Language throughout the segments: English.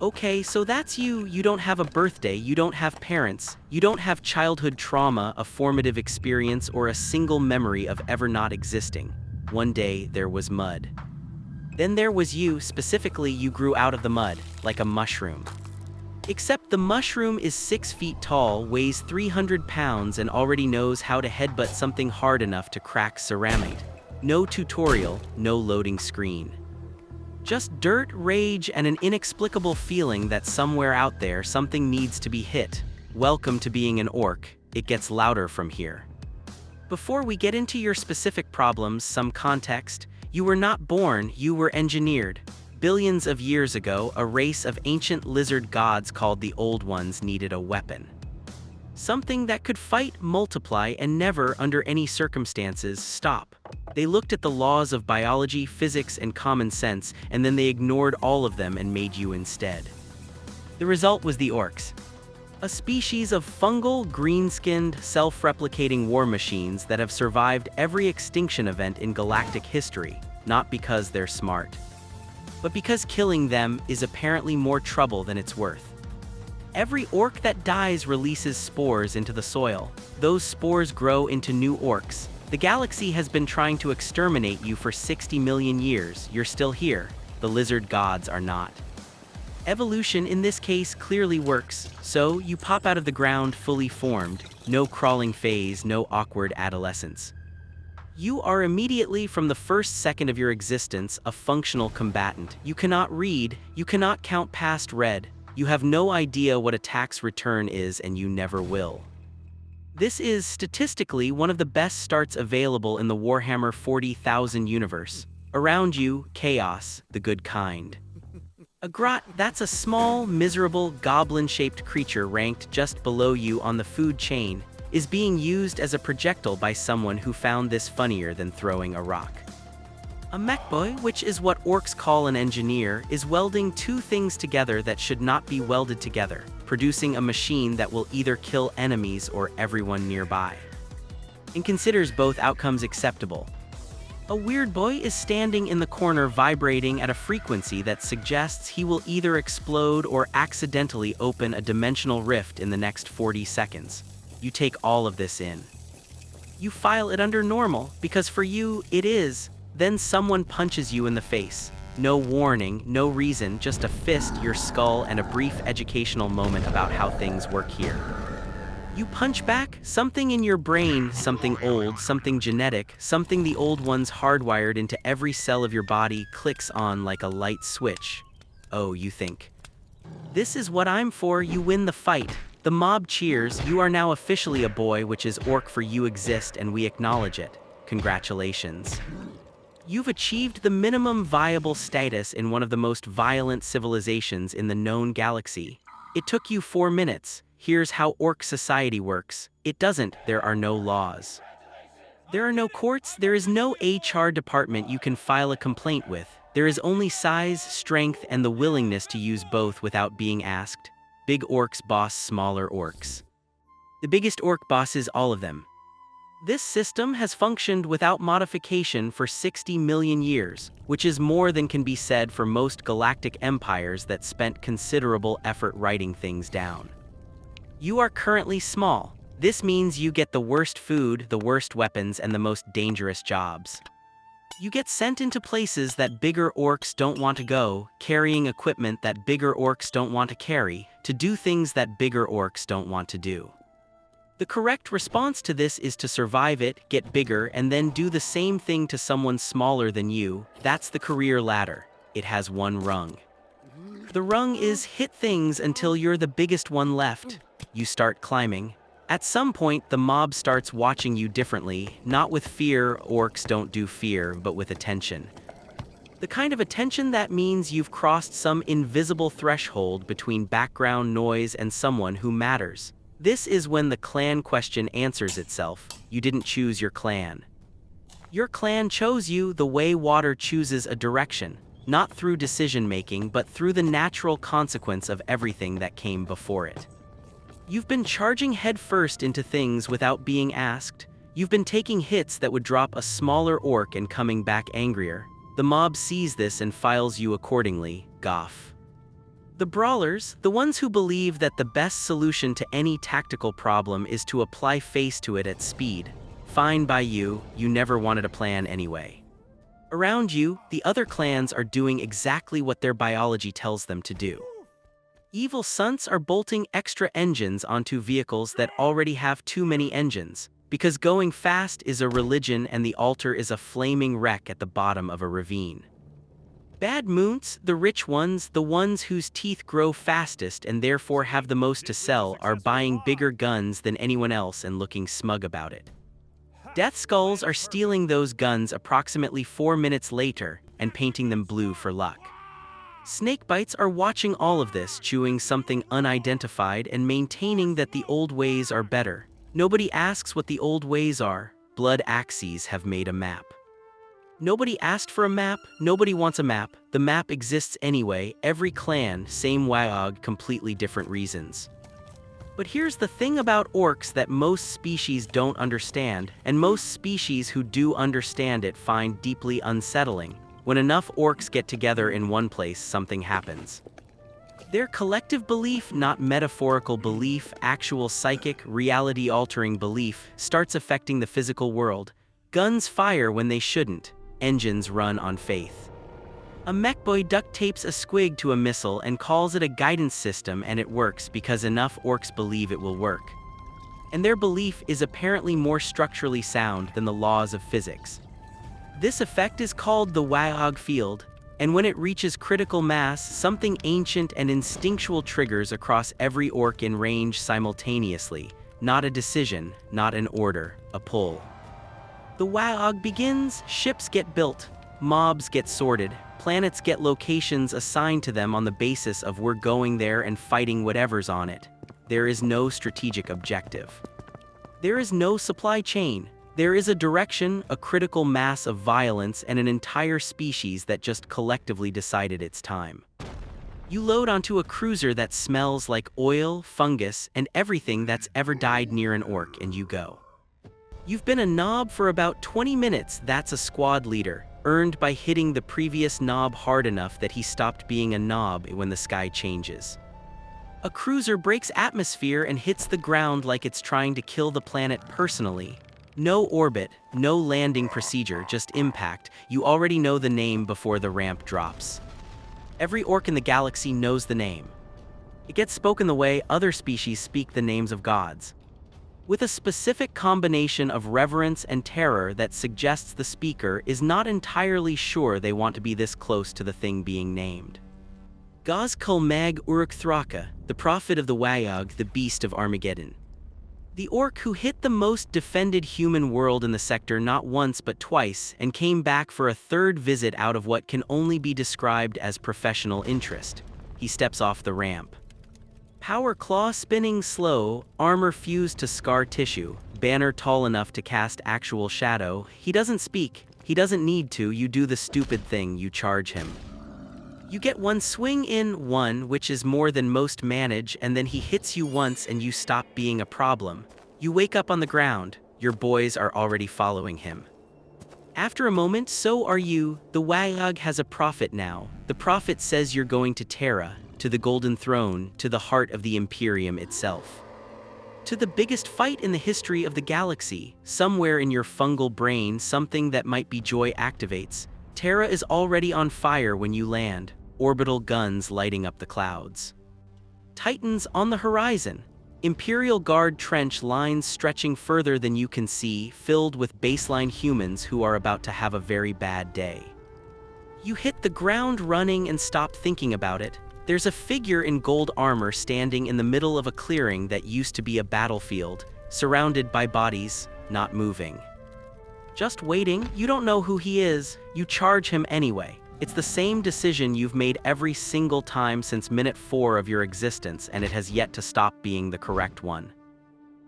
Okay, so that's you. You don't have a birthday, you don't have parents, you don't have childhood trauma, a formative experience, or a single memory of ever not existing. One day, there was mud. Then there was you, specifically you grew out of the mud, like a mushroom. Except the mushroom is 6 feet tall, weighs 300 pounds, and already knows how to headbutt something hard enough to crack ceramite. No tutorial, no loading screen. Just dirt, rage, and an inexplicable feeling that somewhere out there something needs to be hit. Welcome to being an orc. It gets louder from here. Before we get into your specific problems, some context. You were not born, you were engineered. Billions of years ago, a race of ancient lizard gods called the Old Ones needed a weapon. Something that could fight, multiply, and never, under any circumstances, stop. They looked at the laws of biology, physics, and common sense, and then they ignored all of them and made you instead. The result was the Orks. A species of fungal, green-skinned, self-replicating war machines that have survived every extinction event in galactic history, not because they're smart, but because killing them is apparently more trouble than it's worth. Every orc that dies releases spores into the soil. Those spores grow into new orcs. The galaxy has been trying to exterminate you for 60 million years. You're still here. The lizard gods are not. Evolution in this case clearly works, so you pop out of the ground fully formed. No crawling phase, no awkward adolescence. You are immediately, from the first second of your existence, a functional combatant. You cannot read, you cannot count past red. You have no idea what a tax return is, and you never will. This is, statistically, one of the best starts available in the Warhammer 40,000 universe. Around you, chaos, the good kind. A grot, that's a small, miserable, goblin-shaped creature ranked just below you on the food chain, is being used as a projectile by someone who found this funnier than throwing a rock. A mechboy, which is what orcs call an engineer, is welding two things together that should not be welded together, producing a machine that will either kill enemies or everyone nearby. And considers both outcomes acceptable. A weird boy is standing in the corner vibrating at a frequency that suggests he will either explode or accidentally open a dimensional rift in the next 40 seconds. You take all of this in. You file it under normal, because for you, it is. Then someone punches you in the face. No warning, no reason, just a fist, your skull, and a brief educational moment about how things work here. You punch back, something in your brain, something old, something genetic, something the old ones hardwired into every cell of your body clicks on like a light switch. Oh, you think. This is what I'm for, you win the fight. The mob cheers, you are now officially a boy, which is orc for you exist and we acknowledge it. Congratulations. You've achieved the minimum viable status in one of the most violent civilizations in the known galaxy. It took you 4 minutes. Here's how orc society works. It doesn't. There are no laws. There are no courts. There is no HR department you can file a complaint with. There is only size, strength, and the willingness to use both without being asked. Big orcs boss smaller orcs. The biggest orc bosses all of them. This system has functioned without modification for 60 million years, which is more than can be said for most galactic empires that spent considerable effort writing things down. You are currently small. This means you get the worst food, the worst weapons, and the most dangerous jobs. You get sent into places that bigger orcs don't want to go, carrying equipment that bigger orcs don't want to carry, to do things that bigger orcs don't want to do. The correct response to this is to survive it, get bigger, and then do the same thing to someone smaller than you. That's the career ladder. It has one rung. The rung is hit things until you're the biggest one left. You start climbing. At some point, the mob starts watching you differently, not with fear, orcs don't do fear, but with attention. The kind of attention that means you've crossed some invisible threshold between background noise and someone who matters. This is when the clan question answers itself. You didn't choose your clan. Your clan chose you the way water chooses a direction, not through decision-making, but through the natural consequence of everything that came before it. You've been charging headfirst into things without being asked. You've been taking hits that would drop a smaller orc and coming back angrier. The mob sees this and files you accordingly, Goff. The brawlers, the ones who believe that the best solution to any tactical problem is to apply face to it at speed. Fine by you, you never wanted a plan anyway. Around you, the other clans are doing exactly what their biology tells them to do. Evil Sunts are bolting extra engines onto vehicles that already have too many engines, because going fast is a religion and the altar is a flaming wreck at the bottom of a ravine. Bad Moons, the rich ones, the ones whose teeth grow fastest and therefore have the most to sell, are buying bigger guns than anyone else and looking smug about it. Death Skulls are stealing those guns approximately 4 minutes later and painting them blue for luck. Snakebites are watching all of this, chewing something unidentified and maintaining that the old ways are better. Nobody asks what the old ways are. Blood Axes have made a map. Nobody asked for a map, nobody wants a map. The map exists anyway, every clan, same Waaagh, completely different reasons. But here's the thing about orcs that most species don't understand, and most species who do understand it find deeply unsettling. When enough orcs get together in one place, something happens. Their collective belief, not metaphorical belief, actual psychic, reality-altering belief, starts affecting the physical world. Guns fire when they shouldn't. Engines run on faith. A mechboy duct tapes a squig to a missile and calls it a guidance system, and it works because enough orcs believe it will work. And their belief is apparently more structurally sound than the laws of physics. This effect is called the Waaagh field, and when it reaches critical mass, something ancient and instinctual triggers across every orc in range simultaneously. Not a decision, not an order, a pull. The Waaagh begins, ships get built, mobs get sorted, planets get locations assigned to them on the basis of we're going there and fighting whatever's on it. There is no strategic objective. There is no supply chain. There is a direction, a critical mass of violence, and an entire species that just collectively decided it's time. You load onto a cruiser that smells like oil, fungus, and everything that's ever died near an orc, and you go. You've been a knob for about 20 minutes, that's a squad leader, earned by hitting the previous knob hard enough that he stopped being a knob when the sky changes. A cruiser breaks atmosphere and hits the ground like it's trying to kill the planet personally. No orbit, no landing procedure, just impact. You already know the name before the ramp drops. Every orc in the galaxy knows the name. It gets spoken the way other species speak the names of gods, with a specific combination of reverence and terror that suggests the speaker is not entirely sure they want to be this close to the thing being named. Ghazghkull Mag Uruk Thraka, the prophet of the Waaagh, the beast of Armageddon. The orc who hit the most defended human world in the sector not once but twice, and came back for a third visit out of what can only be described as professional interest. He steps off the ramp. Power claw spinning slow, armor fused to scar tissue, banner tall enough to cast actual shadow. He doesn't speak, he doesn't need to, you do the stupid thing, you charge him. You get one swing in, one, which is more than most manage, and then he hits you once and you stop being a problem. You wake up on the ground, your boys are already following him. After a moment, so are you. The Waaagh has a prophet now. The prophet says you're going to Terra, to the Golden Throne, to the heart of the Imperium itself. To the biggest fight in the history of the galaxy. Somewhere in your fungal brain, something that might be joy activates. Terra is already on fire when you land. Orbital guns lighting up the clouds. Titans on the horizon. Imperial Guard trench lines stretching further than you can see, filled with baseline humans who are about to have a very bad day. You hit the ground running and stop thinking about it. There's a figure in gold armor standing in the middle of a clearing that used to be a battlefield, surrounded by bodies, not moving. Just waiting, you don't know who he is, you charge him anyway. It's the same decision you've made every single time since minute 4 of your existence, and it has yet to stop being the correct one.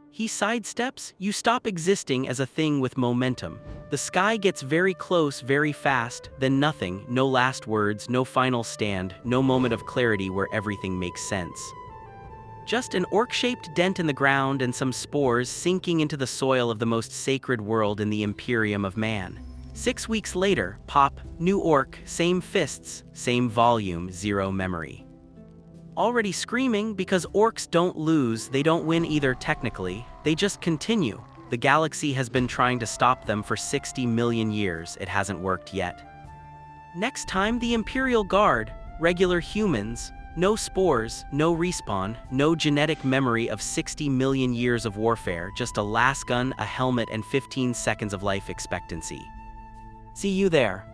He sidesteps, you stop existing as a thing with momentum. The sky gets very close very fast, then nothing, no last words, no final stand, no moment of clarity where everything makes sense. Just an orc-shaped dent in the ground and some spores sinking into the soil of the most sacred world in the Imperium of Man. 6 weeks later, pop, new orc, same fists, same volume, zero memory. Already screaming because orcs don't lose, they don't win either technically, they just continue. The galaxy has been trying to stop them for 60 million years, it hasn't worked yet. Next time, the Imperial Guard, regular humans, no spores, no respawn, no genetic memory of 60 million years of warfare, just a las gun, a helmet, and 15 seconds of life expectancy. See you there.